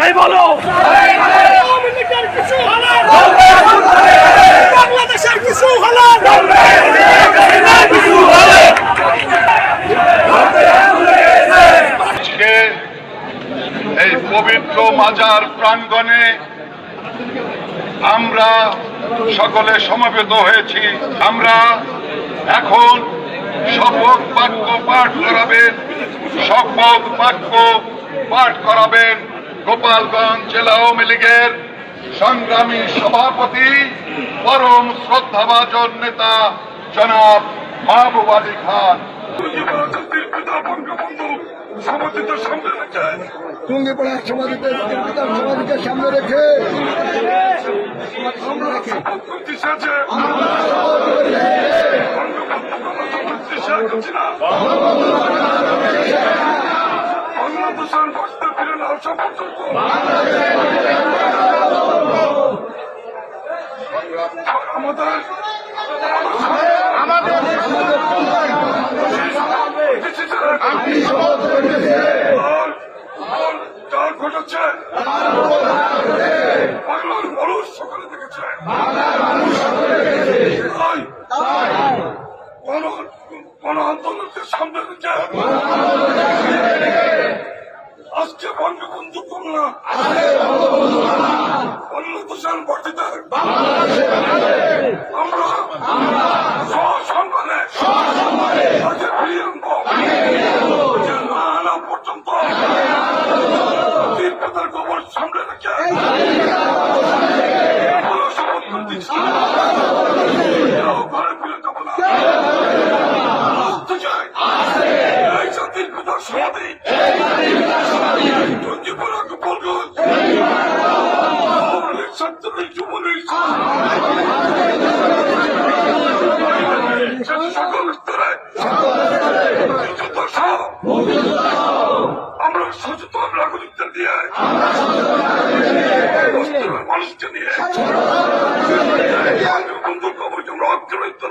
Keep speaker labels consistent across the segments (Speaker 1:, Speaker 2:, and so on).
Speaker 1: সবাই বলো বাংলাদেশের কিছু হলো
Speaker 2: আজকে এই পবিত্র মাজার প্রাঙ্গণে আমরা সকলে সমবেত হয়েছি। আমরা এখন শপথ বাক্য পাঠ করাবেন। শপথ বাক্য পাঠ করাবেন গোপালগঞ্জ জেলা আওয়ামী লীগের সংগ্রামী সভাপতি পরম শ্রদ্ধাভাজন নেতা জনাব মাহবুব আলী খান।
Speaker 3: টুঙ্গিপাড়া সমাধিকে সামনে রেখে
Speaker 2: বাংলার মানুষ সকলে দেখেছে, গণ আন্দোলনকে সামনে রেখে আজকে বঙ্গবন্ধু কন্যা অন্নপ্রসারণ বর্ধিত আমরা সসম্মানে তাদের ফিরিয়ে আনবো না আনা পর্যন্ত তার খবর সামনে রেখে ঘরে ফিরে যাবো না। এই জাতির পিতার সমাধি টুঙ্গিপাড়া গোপালগঞ্জ যুবলীগ সকল স্তরে আমরা সচেতন নাগরিকদের নিয়ে মানুষকে নিয়ে বন্ধুর খবর আমরা অগ্রহিত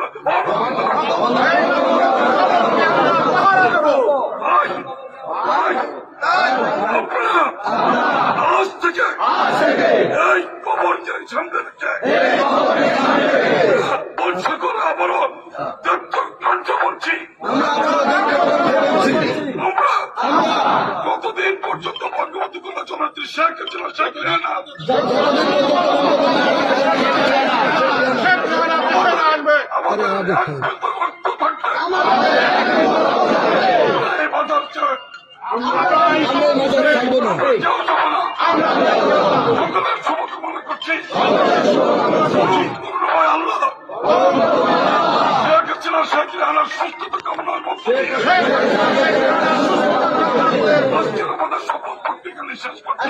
Speaker 2: আজ থেকে এই খবর সামনে রেখে সকল আবারও কার্য করছি। আমরা কতদিন পর্যন্ত বঙ্গবন্ধু কন্যা জননেত্রী শেখ হাসিনা শেখ রেহানা আমাদের রক্ত থাকবে এই বাজার চেয়ে সকলের শুভকামনা করছি। আল্লাহ শেখ হাসিনা শেখ রেহানার সুস্থতা কামনার মধ্যে আজকের আমাদের শপথ বাক্য শেষ করছি।